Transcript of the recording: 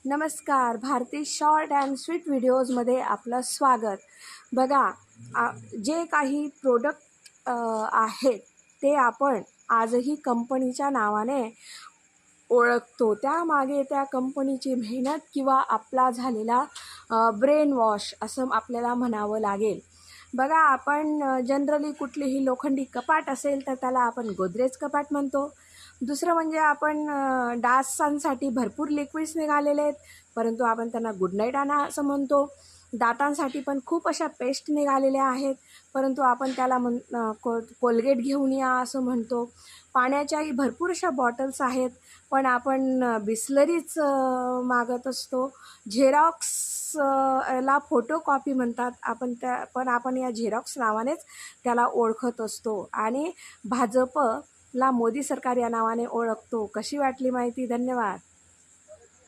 नमस्कार. Bharti short and sweet व्हिडिओजमध्ये आपलं स्वागत. बघा, जे काही प्रोडक्ट आहेत ते आपण आजही कंपनीच्या नावाने ओळखतो. त्यामागे त्या कंपनीची मेहनत किंवा आपला झालेला ब्रेन वॉश असं आपल्याला म्हणावं लागेल. बघा, आपण जनरली कुठलीही लोखंडी कपाट असेल तर त्याला आपण गोदरेज कपाट म्हणतो. दुसरं म्हणजे आपण डासांसाठी भरपूर लिक्विड्स निघालेले आहेत, परंतु आपण त्यांना गुड नाईट आणा असं म्हणतो. दातांसाठी पण खूप अशा पेस्ट निघालेल्या आहेत, परंतु आपण त्याला कोलगेट घेऊन या असं म्हणतो. पाण्याच्याही भरपूर अशा बॉटल्स आहेत, पण आपण बिसलरीच मागत असतो. झेरॉक्स ला फोटोकॉपी म्हणतात, पण आपण या झेरॉक्स नावानेच त्याला ओळखत असतो. आणि भाजपला मोदी सरकार या नावाने ओळखतो. कशी वाटली माहिती? धन्यवाद.